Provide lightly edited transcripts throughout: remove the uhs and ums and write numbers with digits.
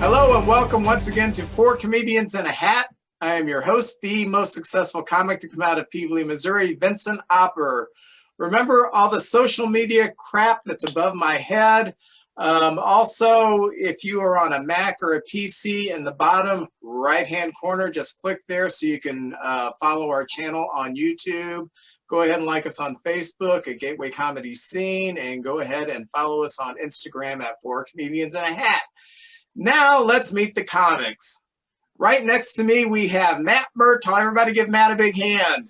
Hello and welcome once again to Four Comedians in a Hat. I am your host, the most successful comic to come out of Peevely, Missouri, Vincent Opper. Remember all the social media crap that's above my head. Also, if you are on a Mac or a PC, in the bottom right-hand corner, just click there so you can follow our channel on YouTube. Go ahead and like us on Facebook at Gateway Comedy Scene, and go ahead and follow us on Instagram at Four Comedians in a Hat. Now let's meet the comics. Right next to me, we have Matt Murtaugh. Everybody give Matt a big hand.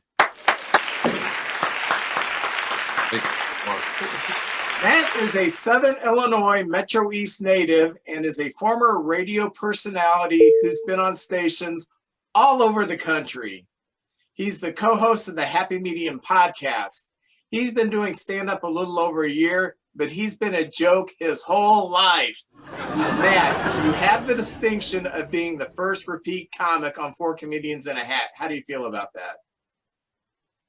Matt is a Southern Illinois Metro East native and is a former radio personality who's been on stations all over the country. He's the co-host of the Happy Medium podcast. He's been doing stand-up a little over a year, but he's been a joke his whole life. Matt, you have the distinction of being the first repeat comic on Four Comedians in a Hat. How do you feel about that?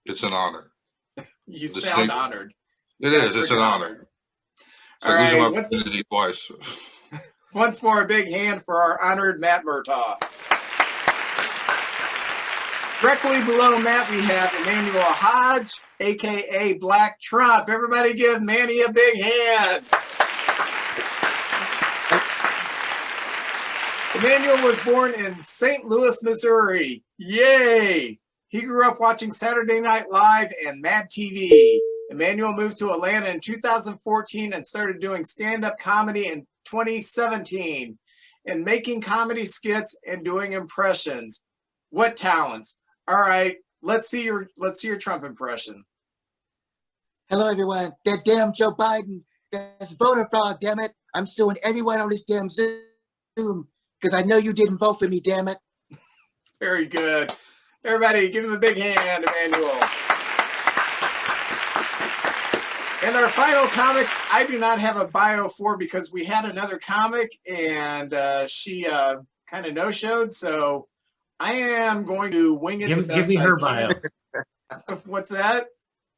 It's an honor. You sound honored. It is. It's an honor. All right. Losing my virginity twice. Once more, a big hand for our honored Matt Murtaugh. Directly below Matt, we have Emanuel Hodge, a.k.a. Black Trump. Everybody give Manny a big hand. Emmanuel was born in St. Louis, Missouri. Yay! He grew up watching Saturday Night Live and Mad TV. Emmanuel moved to Atlanta in 2014 and started doing stand-up comedy in 2017 and making comedy skits and doing impressions. What talents! All right, let's see your Trump impression. Hello, everyone. That damn Joe Biden, that's voter fraud, damn it. I'm suing everyone on this damn Zoom because I know you didn't vote for me, damn it. Very good. Everybody, give him a big hand, Emmanuel. And our final comic, I do not have a bio for because we had another comic and she kind of no-showed, so I am going to wing it. Give me her bio. What's that?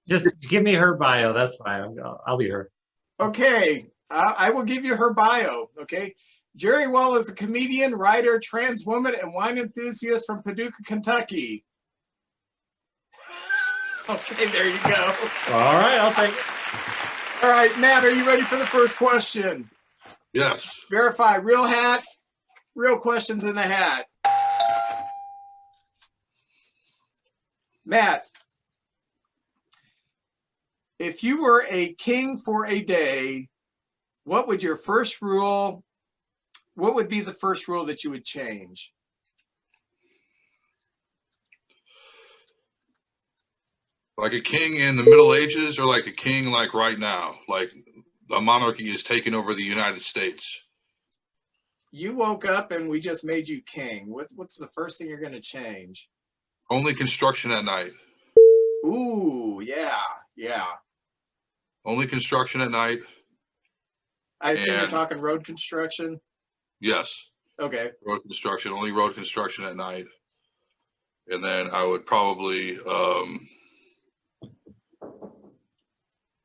Just give me her bio. That's fine. I'll be her. Okay. I will give you her bio. Okay. Jerry Wahl is a comedian, writer, trans woman, and wine enthusiast from Paducah, Kentucky. Okay, there you go. All right, I'll take it. All right, Matt, are you ready for the first question? Yes. Verify. Real hat. Real questions in the hat. Matt, if you were a king for a day, what would be the first rule that you would change? Like a king in the Middle Ages, or like a king like right now? Like a monarchy is taking over the United States. You woke up and we just made you king. What's the first thing you're going to change? Only construction at night. Ooh, yeah. Only construction at night. I assume you're talking road construction? Yes. Okay. Road construction, only road construction at night. And then I would probably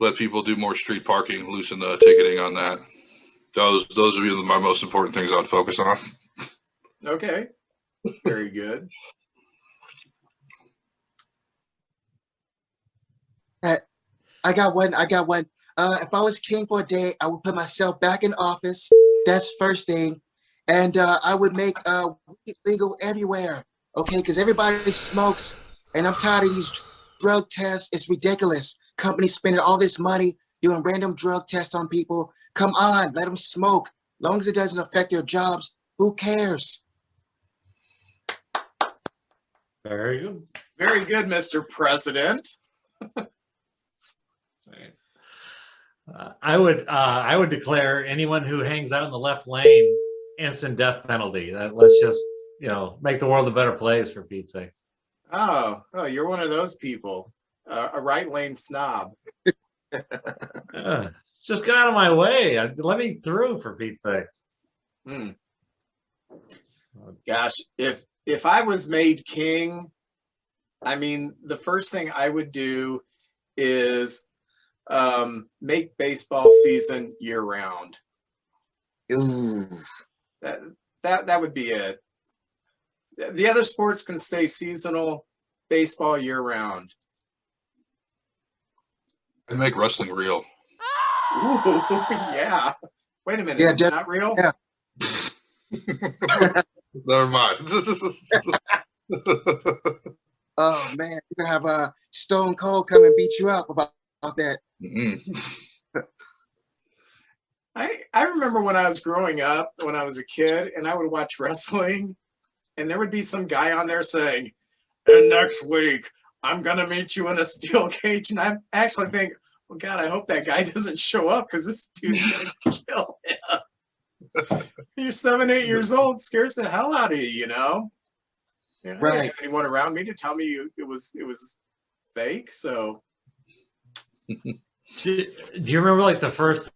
let people do more street parking, loosen the ticketing on that. Those would be my most important things I would focus on. Okay. Very good. I got one. If I was king for a day, I would put myself back in office. That's first thing. And I would make weed legal everywhere. Okay, because everybody smokes. And I'm tired of these drug tests. It's ridiculous. Companies spending all this money doing random drug tests on people. Come on, let them smoke. As long as it doesn't affect their jobs, who cares? Very good. Very good, Mr. President. I would declare anyone who hangs out in the left lane instant death penalty. Let's just make the world a better place, for Pete's sakes. Oh, you're one of those people. A right lane snob. Just get out of my way. Let me through, for Pete's sakes. Gosh, if I was made king, I mean, the first thing I would do is make baseball season year round. Ooh. that would be it. The other sports can stay seasonal, baseball year round. And make wrestling real. Ooh, yeah. Wait a minute, Yeah, it's not real? yeah. Never mind. Oh man, you can have Stone Cold come and beat you up about that. I remember when I was growing up, when I was a kid, and I would watch wrestling, and there would be some guy on there saying, and next week, I'm going to meet you in a steel cage. And I actually think, well, God, I hope that guy doesn't show up because this dude's going to kill him. You're 7, 8 years old, scares the hell out of you, you know? I didn't have anyone around me to tell me it was fake, so. Do you remember like the first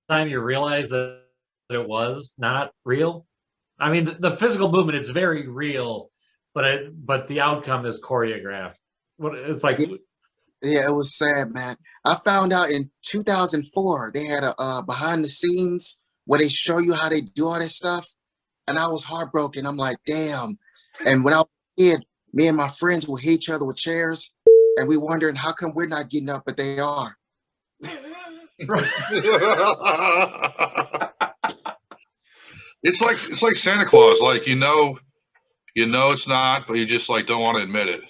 time you realized that it was not real? I mean, the physical movement is very real, but the outcome is choreographed. It's like, Yeah, it was sad, man. I found out in 2004 they had a behind the scenes where they show you how they do all this stuff, and I was heartbroken. I'm like, damn. And when I was a kid, me and my friends would hit each other with chairs, and we wondering how come we're not getting up, but they are. It's like Santa Claus. Like you know it's not, but you just like don't want to admit it.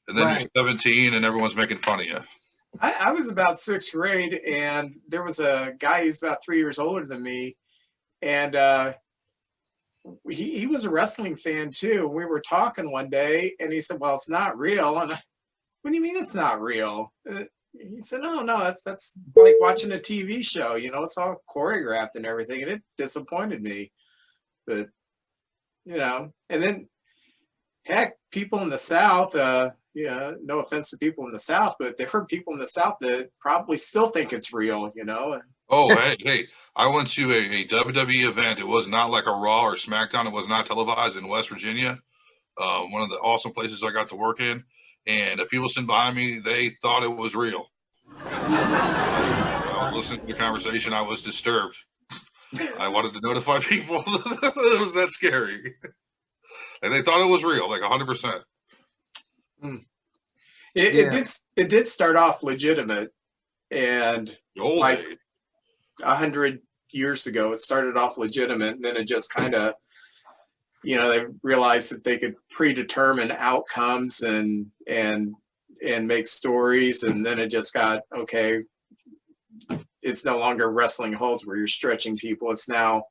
And then you're 17 and everyone's making fun of you. I was about 6th grade, and there was a guy who's about 3 years older than me, and he was a wrestling fan too. We were talking one day, and he said, "Well, it's not real." And what do you mean it's not real? He said, "No, that's like watching a TV show. You know, it's all choreographed and everything." And it disappointed me, but you know. And then, heck, people in the South. Yeah, no offense to people in the South, but there are people in the South that probably still think it's real, you know? Oh, hey, I went to a WWE event. It was not like a Raw or SmackDown. It was not televised in West Virginia. One of the awesome places I got to work in. And the people sitting behind me, they thought it was real. I was listening to the conversation. I was disturbed. I wanted to notify people. It was that scary. And they thought it was real, like 100%. It did start off legitimate, and like 100 years ago, it started off legitimate, and then it just kind of, you know, they realized that they could predetermine outcomes and make stories, and then it just got, okay, it's no longer wrestling holds where you're stretching people. It's now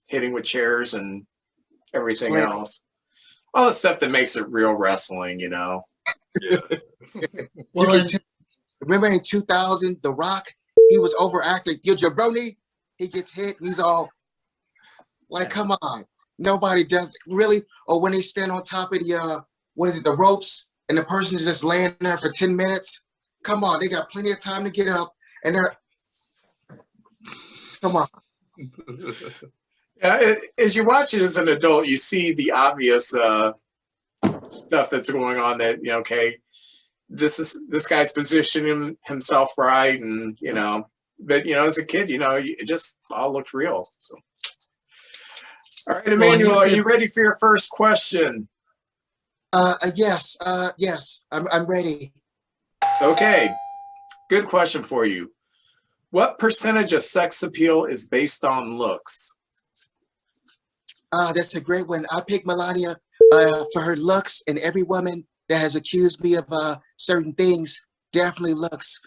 hitting with chairs and everything else. All the stuff that makes it real wrestling, you know. Yeah. Well, remember in 2000, The Rock, he was overacting. Yo, jabroni, he gets hit, and he's all like, come on. Nobody does it. Really? Or when they stand on top of the, the ropes, and the person is just laying there for 10 minutes. Come on, they got plenty of time to get up, and come on. Yeah, as you watch it as an adult, you see the obvious stuff that's going on. That, you know, okay, this guy's positioning himself right, and you know, but you know, as a kid, you know, it just all looked real. So, all right, Emmanuel, are you ready for your first question? Yes, I'm ready. Okay, good question for you. What percentage of sex appeal is based on looks? That's a great one. I picked Melania for her looks, and every woman that has accused me of certain things definitely looks.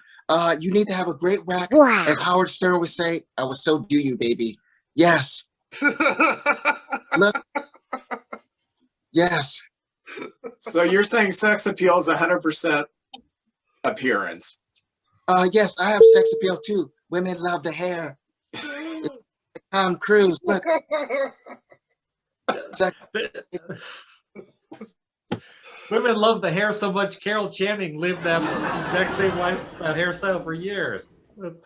You need to have a great rack, as Howard Stern would say. I would so do you, baby. Yes. Look. Yes. So you're saying sex appeal is 100% appearance? Yes, I have sex appeal too. Women love the hair. Tom Cruise, look. Women love the hair so much. Carol Channing lived that exact same hairstyle for years.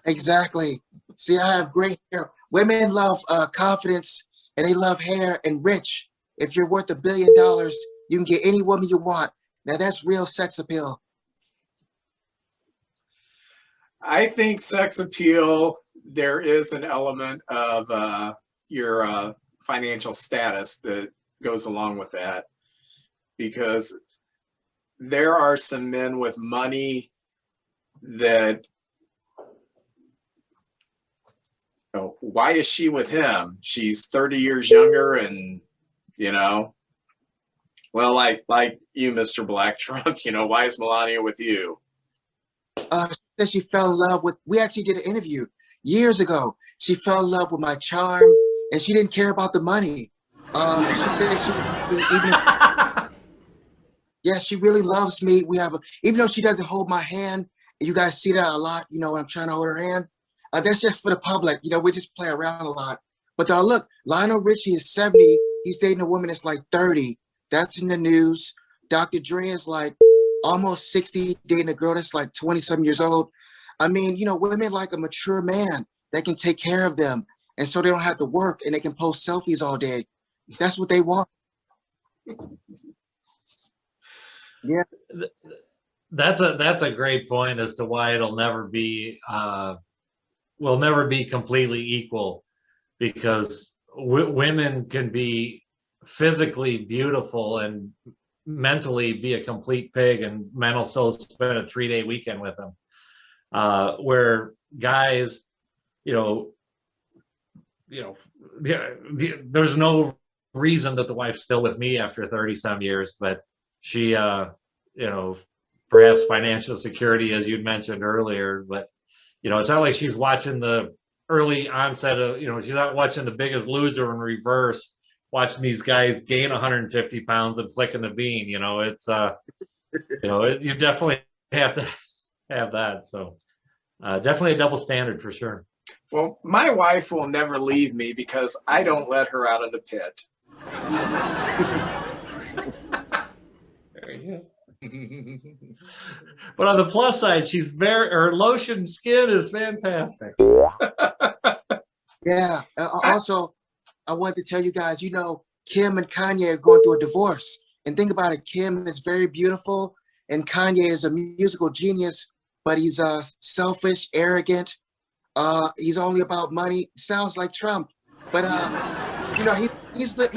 Exactly. See, I have great hair. Women love confidence, and they love hair and rich. If you're worth $1 billion, you can get any woman you want. Now that's real sex appeal. I think sex appeal there is an element of your financial status that goes along with that, because there are some men with money that, why is she with him? She's 30 years younger, and well, like you, Mr. Black Trump, why is Melania with you? She said she fell in love with, we actually did an interview years ago. She fell in love with my charm, and she didn't care about the money. She said she really loves me. We have even though she doesn't hold my hand, and you guys see that a lot, when I'm trying to hold her hand. That's just for the public. We just play around a lot. But look, Lionel Richie is 70. He's dating a woman that's like 30. That's in the news. Dr. Dre is like almost 60, dating a girl that's like 20-some years old. I mean, women like a mature man that can take care of them. And so they don't have to work, and they can post selfies all day. That's what they want. Yeah. That's a great point as to why it'll never be will never be completely equal, because women can be physically beautiful and mentally be a complete pig, and men will still spend a 3-day weekend with them. Where guys, there's no reason that the wife's still with me after 30-some years, but she, perhaps financial security, as you'd mentioned earlier, but it's not like she's watching the early onset of, she's not watching The Biggest Loser in reverse, watching these guys gain 150 pounds and flicking the bean. It's, you definitely have to have that. So definitely a double standard for sure. Well, my wife will never leave me because I don't let her out of the pit. There you go. But on the plus side, her lotion skin is fantastic. Yeah. Also, I wanted to tell you guys, Kim and Kanye are going through a divorce. And think about it, Kim is very beautiful, and Kanye is a musical genius, but he's selfish, arrogant. He's only about money. Sounds like Trump, but he's a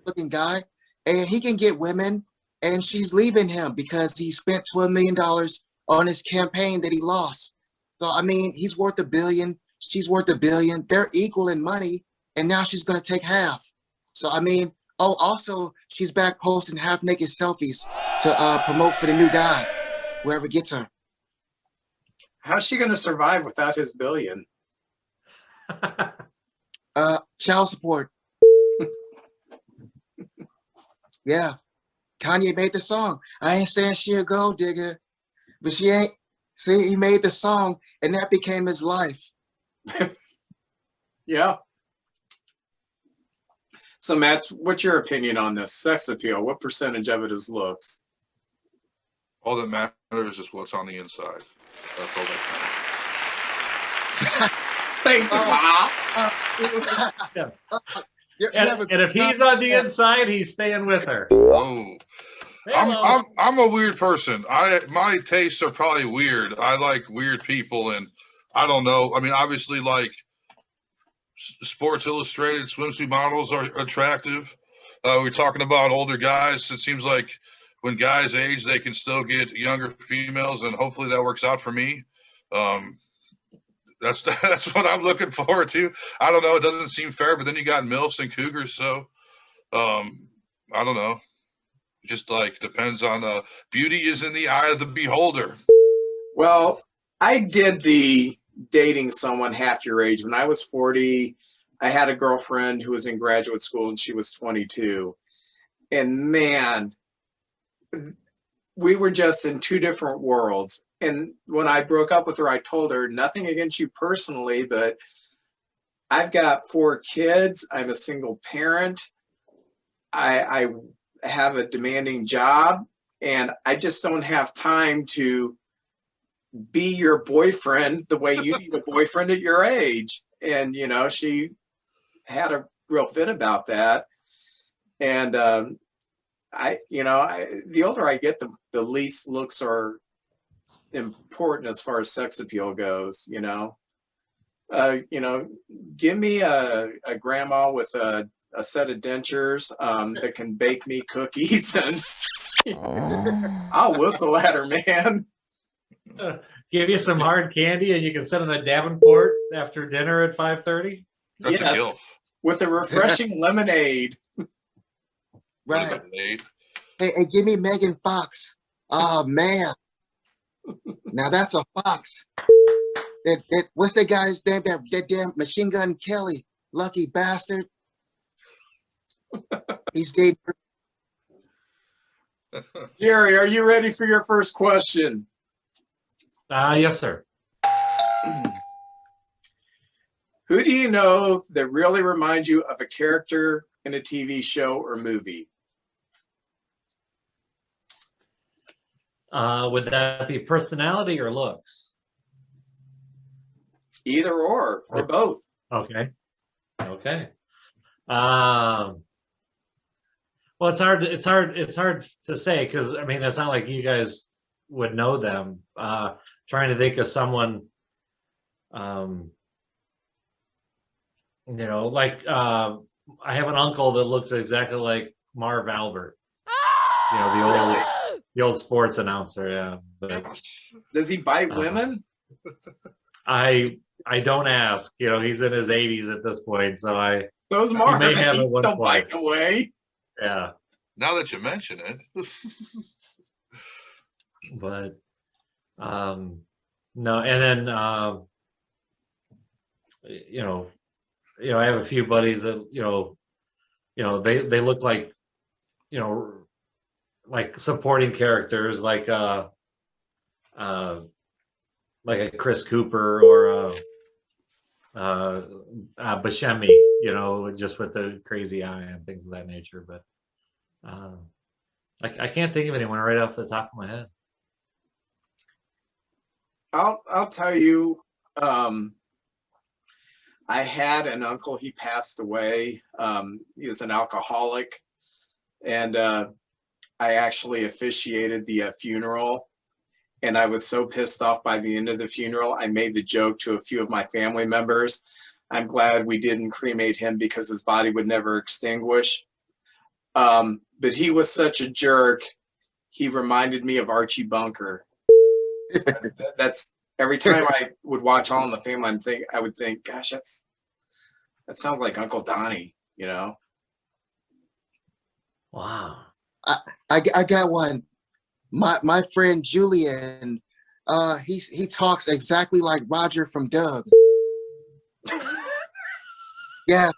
looking guy, and he can get women. And she's leaving him because he spent $12 million on his campaign that he lost. So I mean, he's worth $1 billion. She's worth $1 billion. They're equal in money, and now she's going to take half. So I mean, also she's back posting half-naked selfies to promote for the new guy, whoever gets her. How's she going to survive without his $1 billion? Child support. Yeah. Kanye made the song. I ain't saying she a gold digger, but she ain't. See, he made the song, and that became his life. Yeah. So, Matt, what's your opinion on this sex appeal? What percentage of it is looks? All that matters is what's on the inside. That's all that Thanks, Bob. Yeah. And if he's on the inside, he's staying with her. Oh, Hello. I'm a weird person. My tastes are probably weird. I like weird people, and I don't know. I mean, obviously, like Sports Illustrated swimsuit models are attractive. We're talking about older guys. It seems like when guys age, they can still get younger females, and hopefully that works out for me. That's what I'm looking forward to. I don't know. It doesn't seem fair, but then you got MILFs and Cougars. So I don't know. It just like depends on beauty is in the eye of the beholder. Well, I did the dating someone half your age. When I was 40, I had a girlfriend who was in graduate school and she was 22. And man, we were just in two different worlds. And when I broke up with her, I told her, nothing against you personally, but I've got 4 kids. I'm a single parent. I have a demanding job, and I just don't have time to be your boyfriend the way you need a boyfriend at your age. And, she had a real fit about that. And the older I get, the least looks are important as far as sex appeal goes, You know, give me a grandma with a set of dentures that can bake me cookies, and I'll whistle at her, man. Give you some hard candy, and you can sit on the Davenport after dinner at 5:30. That's a Yes, guilt. with a refreshing lemonade. Right. Lemonade. Hey, give me Megan Fox. Oh man. Now that's a fox. What's that guy's name? That damn Machine Gun Kelly, lucky bastard. He's dating. Jerry, are you ready for your first question? Yes, sir. Who do you know that really reminds you of a character in a TV show or movie? Would that be personality or looks? Either or both. Okay. Okay. Well, it's hard to say because I mean it's not like you guys would know them. Trying to think of someone, you know, like I have an uncle that looks exactly like Marv Albert. You know, the old sports announcer. Yeah, but Does he bite women? I don't ask. You know, he's in his 80s at this point, so So is Marv. may have at one Don't point. bite away. yeah. Now that you mention it. But no, and then you know, I have a few buddies that they look like like supporting characters like a Chris Cooper or Buscemi, just with the crazy eye and things of that nature. But I can't think of anyone right off the top of my head. I'll tell you, I had an uncle, he passed away. He was an alcoholic, and I actually officiated the funeral, and I was so pissed off by the end of the funeral, I made the joke to a few of my family members. I'm glad we didn't cremate him because his body would never extinguish. But he was such a jerk, he reminded me of Archie Bunker. That's every time I would watch All in the Family, I would think, gosh, that sounds like Uncle Donnie, Wow. I got one. My friend Julian, he talks exactly like Roger from Doug. Yeah,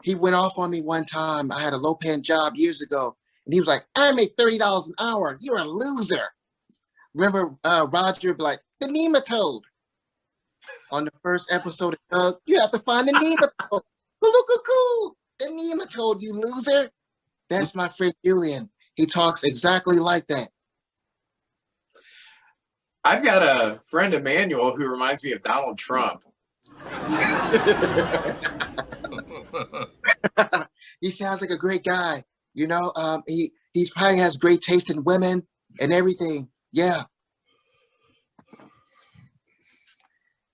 he went off on me one time. I had a low-paying job years ago, and he was like, "I make $30 an hour. You're a loser." Remember, Roger would be like, "The nematode." On the first episode of Doug, you have to find the nematode. Cool. The nematode, you loser. That's my friend Julian. He talks exactly like that. I've got a friend, Emmanuel, who reminds me of Donald Trump. He sounds like a great guy. He probably has great taste in women and everything. Yeah.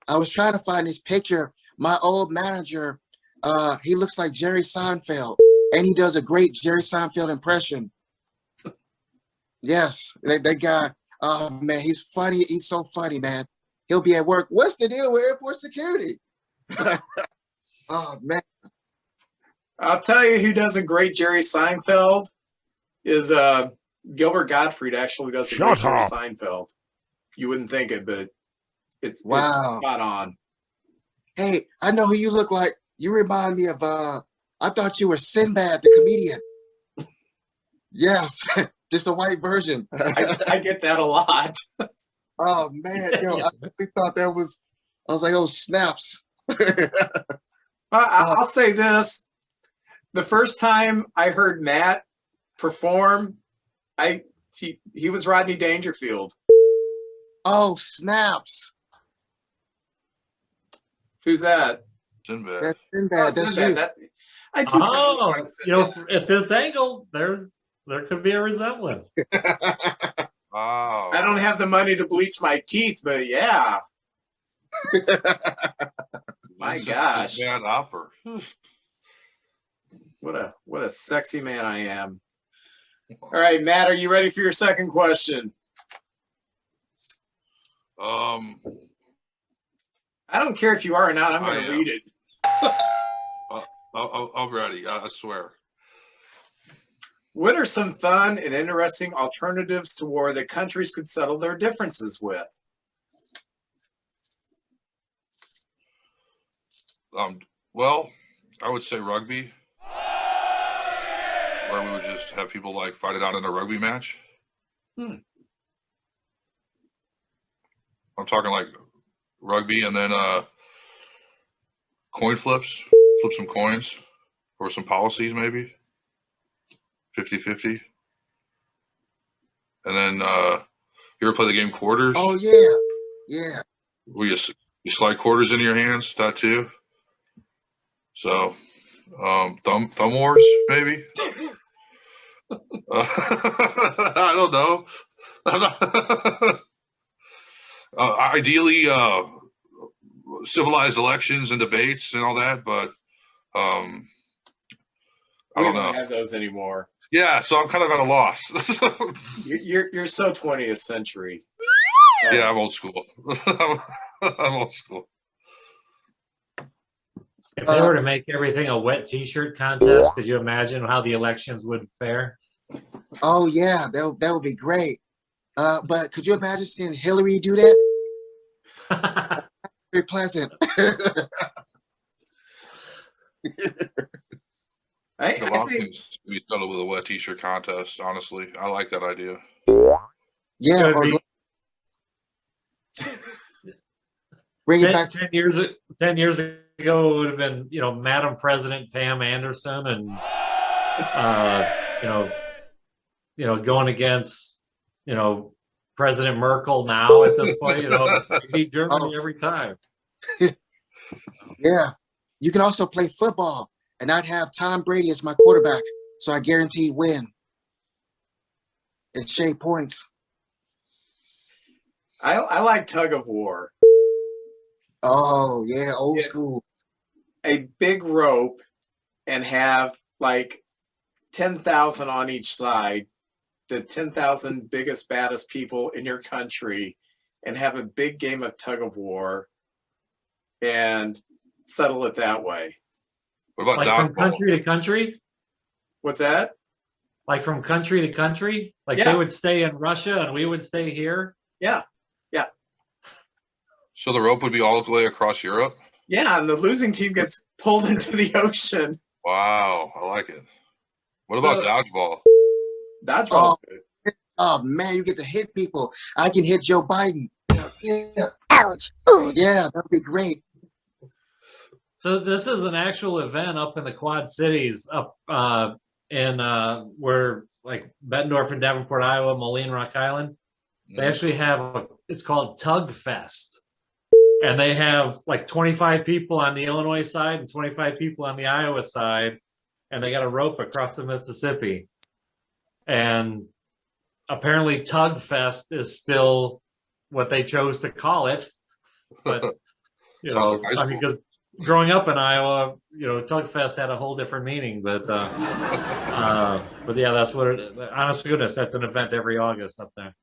I was trying to find this picture. My old manager, he looks like Jerry Seinfeld, and he does a great Jerry Seinfeld impression. Yes, that guy. Oh man, he's funny. He's so funny, man. He'll be at work. What's the deal with airport security? Oh man. I'll tell you who does a great Jerry Seinfeld is Gilbert Gottfried actually does a great Jerry Seinfeld. You wouldn't think it, but it's spot on. Hey, I know who you look like. You remind me of I thought you were Sinbad the comedian. Yes, just a white version. I get that a lot. Oh man, I really thought that was. I was like, oh snaps. I'll say this: the first time I heard Matt perform, he was Rodney Dangerfield. Oh snaps! Who's that? Sinbad. That's Sinbad. Oh, That's Sinbad. you. I do like Sinbad. At this angle, there could be a resemblance. Wow. I don't have the money to bleach my teeth, but yeah. My Vincent gosh. Bad Opera. What a sexy man I am. All right, Matt, are you ready for your second question? Um, I don't care if you are or not. I'm I going to am. read it. I'm ready. I swear. What are some fun and interesting alternatives to war that countries could settle their differences with? Well, I would say rugby, where we would just have people like fight it out in a rugby match. I'm talking like rugby, and then coin flips, flip some coins, or some policies maybe, 50-50. And then you ever play the game quarters? Oh yeah, yeah. Where you slide quarters into your hands, that too. So thumb wars maybe. I don't know. Ideally, civilized elections and debates and all that, but I We don't don't know. have those anymore. Yeah, so I'm kind of at a loss. You're so 20th century. Yeah, I'm old school. I'm old school. If they were to make everything a wet T-shirt contest, could you imagine how the elections would fare? Oh yeah, that would be great. But could you imagine seeing Hillary do that? Very pleasant. I A lot of think things to be settled with a wet T-shirt contest. Honestly, I like that idea. Yeah, So it'd or be bring it back. 10 years ago, it would have been, Madam President Pam Anderson and, going against, President Merkel now at this point, beat Germany every time. Yeah, you can also play football, and I'd have Tom Brady as my quarterback, so I guarantee win and shade points. I like tug of war. Oh yeah, old Yeah. school. A big rope and have like 10,000 on each side, the 10,000 biggest, baddest people in your country, and have a big game of tug of war and settle it that way. What about Like from dodgeball? country to country? What's that? Like from country to country? Like Yeah. they would stay in Russia and we would stay here? Yeah. So the rope would be all the way across Europe? Yeah, and the losing team gets pulled into the ocean. Wow, I like it. What about dodgeball? Dodgeball. Oh man, you get to hit people. I can hit Joe Biden. Yeah, Ouch. Ooh. yeah, that'd be great. So this is an actual event up in the Quad Cities, up in where like Bettendorf and Davenport, Iowa, Moline, Rock Island. They actually have it's called Tug Fest. And they have like 25 people on the Illinois side and 25 people on the Iowa side, and they got a rope across the Mississippi. And apparently Tug Fest is still what they chose to call it. But Sounds like high school. because growing up in Iowa, Tug Fest had a whole different meaning. But yeah, that's what it. Honest to goodness, that's an event every August up there.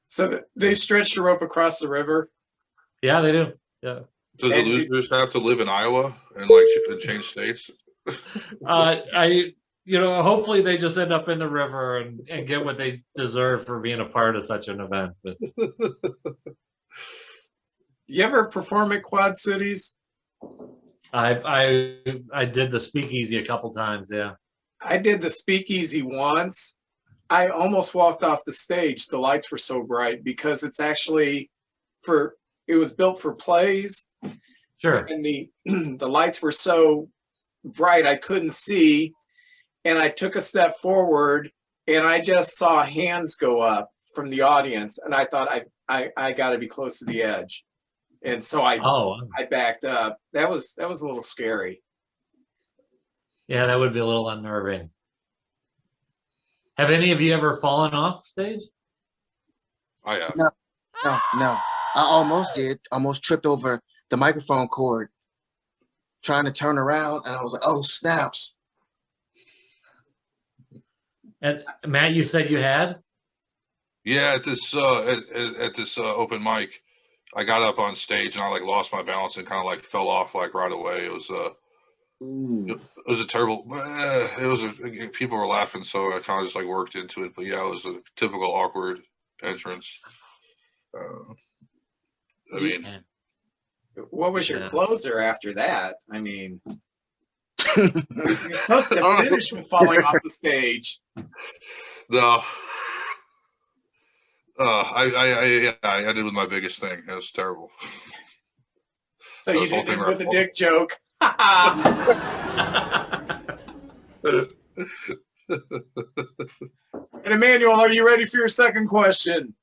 So they stretch the rope across the river. Yeah, they do. Yeah. Does the And losers have to live in Iowa and like change states? Hopefully they just end up in the river and get what they deserve for being a part of such an event. But You ever perform at Quad Cities? I did the speakeasy a couple times. Yeah. I did the speakeasy once. I almost walked off the stage. The lights were so bright because it's actually it was built for plays, Sure. and the lights were so bright I couldn't see. And I took a step forward and I just saw hands go up from the audience, and I thought I got to be close to the edge. And so I backed up. That was a little scary. Yeah, that would be a little unnerving. Have any of you ever fallen off stage? I have. No. I almost did. Almost tripped over the microphone cord trying to turn around, and I was like, "Oh snaps!" And Matt, you said you had? Yeah, at this open mic, I got up on stage and I like lost my balance and kind of like fell off like right away. It was Ooh. it was a terrible. People were laughing, so I kind of just like worked into it. But yeah, it was a typical awkward entrance. I mean, What was your Yeah. closer after that? I mean, you're supposed to finish with falling off the stage. no. I ended with my biggest thing. It was terrible. So That you was the whole did thing it with a where- dick joke. And Emmanuel, are you ready for your second question?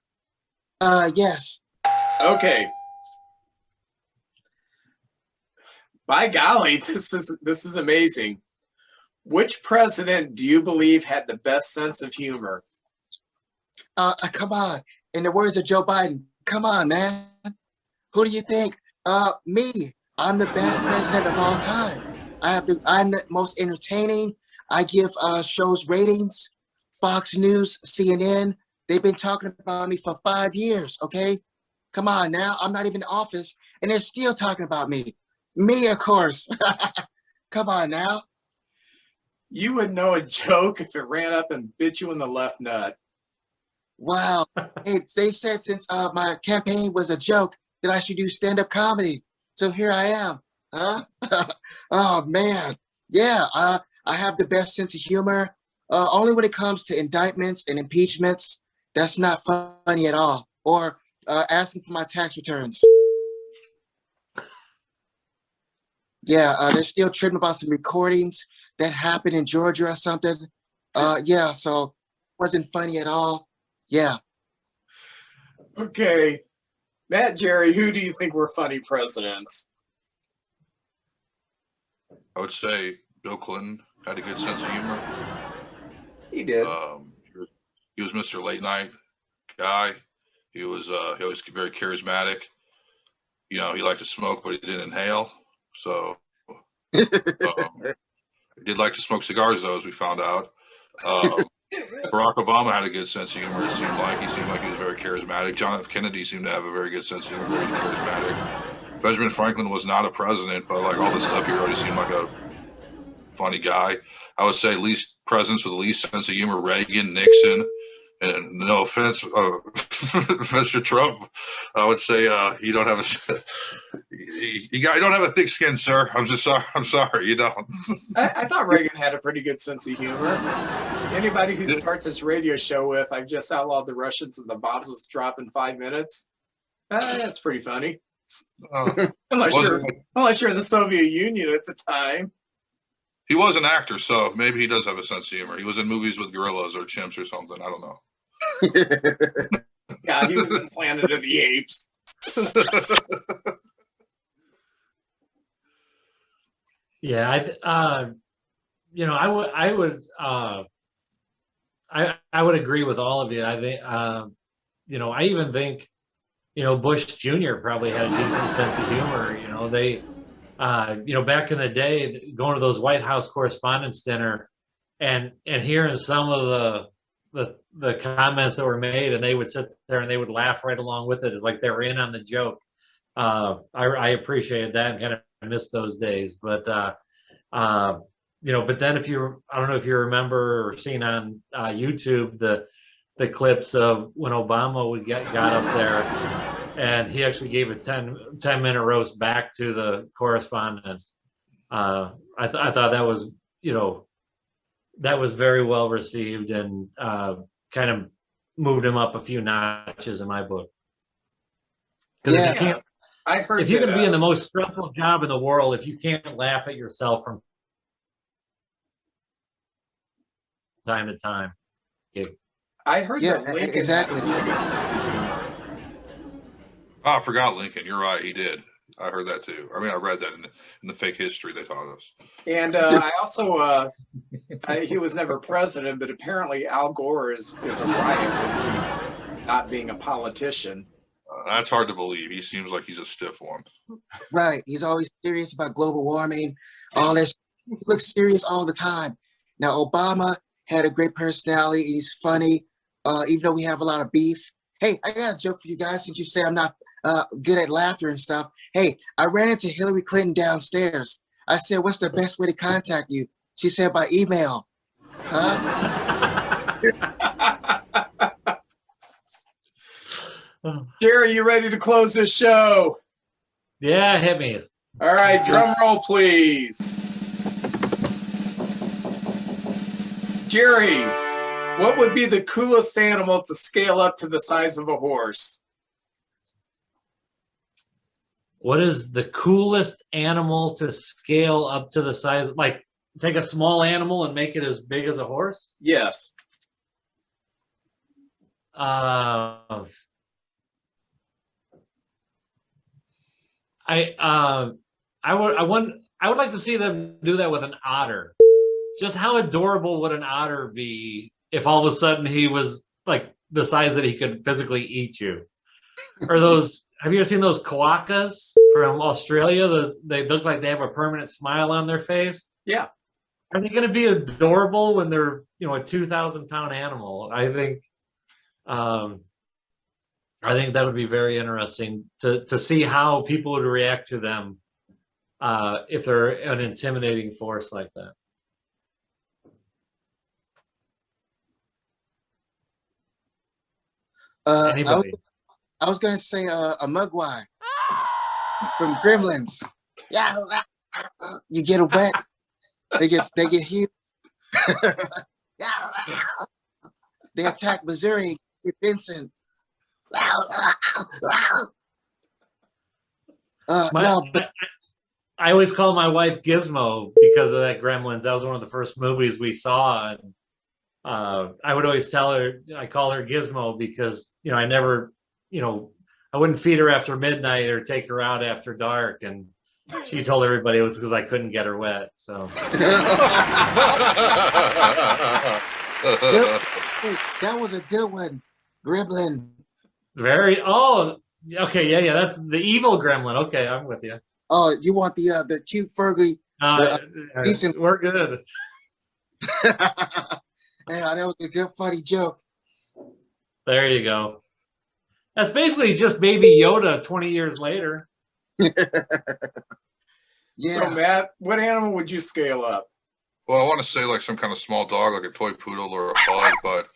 Yes. Okay. By golly, this is amazing. Which president do you believe had the best sense of humor? Come on. In the words of Joe Biden, come on, man. Who do you think? Me. I'm the best president of all time. I'm the most entertaining. I give shows ratings. Fox News, CNN. They've been talking about me for 5 years. Okay, come on now. I'm not even in office, and they're still talking about me. Me, of course. Come on now. You would know a joke if it ran up and bit you in the left nut. Wow. Hey, they said since my campaign was a joke that I should do stand-up comedy. So here I am. Huh? Oh man. Yeah, I have the best sense of humor. Only when it comes to indictments and impeachments, that's not funny at all. Or asking for my tax returns. Yeah, they're still tripping about some recordings that happened in Georgia or something. Yeah, so wasn't funny at all. Yeah. Okay. Matt, Jerry, who do you think were funny presidents? I would say Bill Clinton had a good sense of humor. He did. He was Mr. Late Night guy. He was very charismatic. You know, he liked to smoke, but he didn't inhale. So he did like to smoke cigars, though, as we found out. Barack Obama had a good sense of humor. It seemed like he was very charismatic. John F. Kennedy seemed to have a very good sense of humor, very charismatic. Benjamin Franklin was not a president, but like all the stuff he wrote, he seemed like a funny guy. I would say least presidents with the least sense of humor: Reagan, Nixon, and no offense, Mr. Trump. I would say you don't have you don't have a thick skin, sir. I'm sorry, you don't. I thought Reagan had a pretty good sense of humor. Anybody who starts this radio show with, "I've just outlawed the Russians and the bombs will drop in 5 minutes," that's pretty funny. Unless you're in the Soviet Union at the time. He was an actor, so maybe he does have a sense of humor. He was in movies with gorillas or chimps or something. I don't know. Yeah, he was in Planet of the Apes. Yeah, I would agree with all of you. I think, I even think, Bush Jr. probably had a decent sense of humor. They, back in the day, going to those White House Correspondents' Dinner, and hearing some of the comments that were made, and they would sit there and they would laugh right along with it. It's like they were in on the joke. I appreciated that and kind of missed those days. But but then I don't know if you remember or seen on YouTube the clips of when Obama got up there, and he actually gave a 10-minute roast back to the correspondents. I thought that was that was very well received and kind of moved him up a few notches in my book. Yeah. I heard if you that, can be in the most stressful job in the world, if you can't laugh at yourself from time to time. I heard that Lincoln exactly. had a really good sense of humor. Oh, I forgot Lincoln. You're right. He did. I heard that too. I mean, I read that in the fake history they taught us. And I also, he was never president, but apparently Al Gore is a riot when he's not being a politician. That's hard to believe. He seems like he's a stiff one. Right. He's always serious about global warming, all this. He looks serious all the time. Now, Obama had a great personality. He's funny, even though we have a lot of beef. Hey, I got a joke for you guys since you say I'm not good at laughter and stuff. Hey, I ran into Hillary Clinton downstairs. I said, what's the best way to contact you? She said, by email. Huh? Jerry, you ready to close this show? Yeah, hit me. All right, drum roll, please. Jerry, what would be the coolest animal to scale up to the size of a horse? What is the coolest animal to scale up to the size? Like, take a small animal and make it as big as a horse? Yes. I would like to see them do that with an otter. Just how adorable would an otter be if all of a sudden he was like the size that he could physically eat you? Or those, have you ever seen those quokkas from Australia? They look like they have a permanent smile on their face. Yeah. Are they going to be adorable when they're, a 2,000-pound animal? I think that would be very interesting to see how people would react to them if they're an intimidating force like that. Anybody? I was gonna say a mugwai from Gremlins. Yeah, you get a wet, they get huge. They attack Missouri with Vincent. I always call my wife Gizmo because of that Gremlins. That was one of the first movies we saw, and I would always tell her, I call her Gizmo because I never, I wouldn't feed her after midnight or take her out after dark, and she told everybody it was because I couldn't get her wet. So that was a good one, Gremlin. Okay, yeah, that's the evil Gremlin. Okay, I'm with you. Oh, you want the cute Fergie? Decent. We're good. Yeah, that was a good funny joke. There you go. That's basically just Baby Yoda 20 years later. Yeah. So, Matt, what animal would you scale up? Well, I want to say like some kind of small dog, like a toy poodle or a pug, but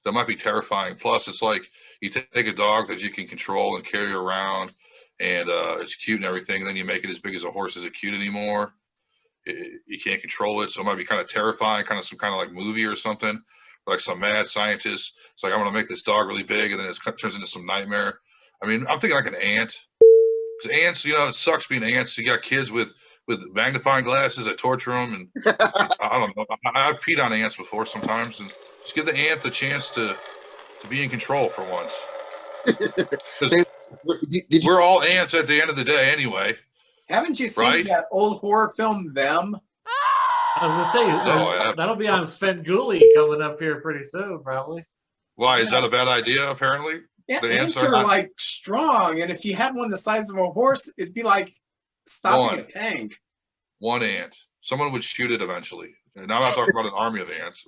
that might be terrifying. Plus, it's like you take a dog that you can control and carry around, and it's cute and everything. And then you make it as big as a horse. Is it cute anymore? You can't control it, so it might be kind of terrifying, kind of some kind of like movie or something, like some mad scientist. It's like, I'm going to make this dog really big, and then it turns into some nightmare. I mean, I'm thinking like an ant. Because ants, it sucks being ants. You got kids with magnifying glasses that torture them, and I don't know. I've peed on ants before sometimes, and just give the ant the chance to be in control for once. We're all ants at the end of the day anyway. Haven't you seen that old horror film, Them? I was gonna say that'll be on Svengoolie coming up here pretty soon, probably. Why is that a bad idea? Apparently, yeah, the ants are like strong, and if you had one the size of a horse, it'd be like stopping a tank. One ant. Someone would shoot it eventually. And now I'm not talking about an army of ants.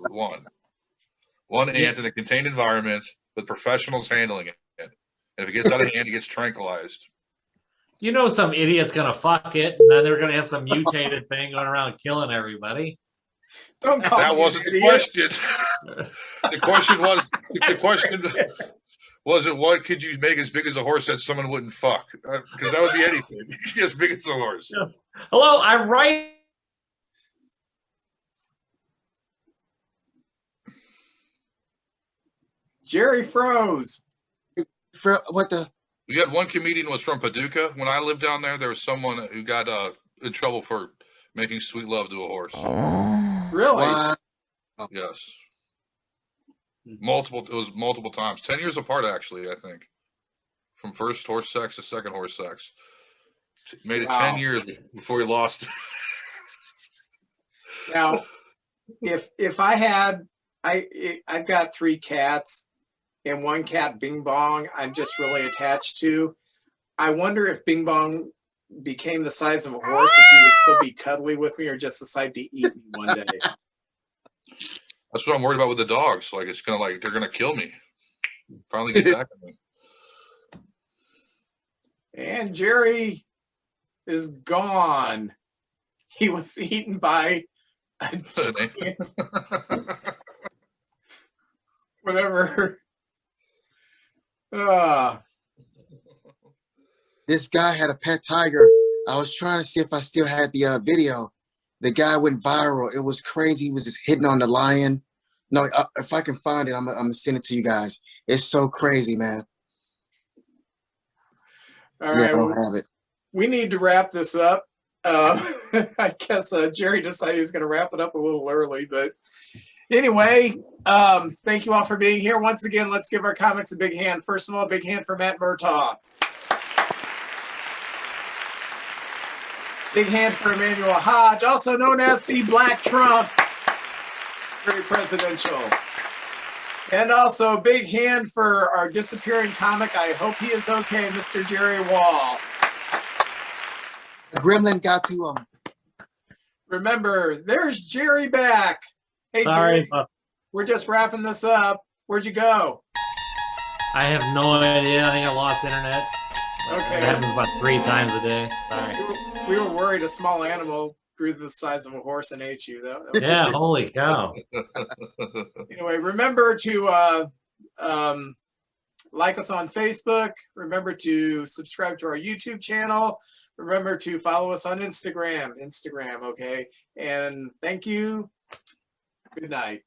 One ant in a contained environment with professionals handling it. And if it gets out of hand, it gets tranquilized. Some idiot's gonna fuck it, and then they're gonna have some mutated thing going around killing everybody. Don't call that wasn't the question. The question was it what could you make as big as a horse that someone wouldn't fuck? Because that would be anything. As big as a horse. Yeah. Hello, I'm right. Jerry froze. What the? We had one comedian was from Paducah. When I lived down there, there was someone who got in trouble for making sweet love to a horse. Really? Wow. Yes. It was multiple times. 10 years apart, actually, I think. From first horse sex to second horse sex. Made it 10 years before he lost. Now, if I had, I've got 3 cats, and one cat, Bing Bong, I'm just really attached to. I wonder if Bing Bong became the size of a horse, if he would still be cuddly with me or just decide to eat me one day. That's what I'm worried about with the dogs. Like, it's gonna like they're gonna kill me. Finally get back at me. And Jerry is gone. He was eaten by a giant, whatever. This guy had a pet tiger. I was trying to see if I still had the video. The guy went viral. It was crazy. He was just hitting on the lion. No, if I can find it, I'm gonna send it to you guys. It's so crazy, man. All Yeah, right, I don't have it. we need to wrap this up. I guess Jerry decided he was going to wrap it up a little early, but anyway, thank you all for being here. Once again, let's give our comics a big hand. First of all, a big hand for Matt Murtaugh. Big hand for Emanuel Hodge, also known as the Black Trump. Very presidential. And also a big hand for our disappearing comic. I hope he is okay, Mr. Jerry Wahl. The gremlin got to him. Remember, there's Jerry back. Hey, Sorry, Jerry, we're just wrapping this up. Where'd you go? I have no idea. I think I lost internet. Okay. It happens about 3 times a day. Sorry. We were worried a small animal grew the size of a horse and ate you. That was Yeah, holy cow. Anyway, remember to like us on Facebook. Remember to subscribe to our YouTube channel. Remember to follow us on Instagram, okay? And thank you. Good night.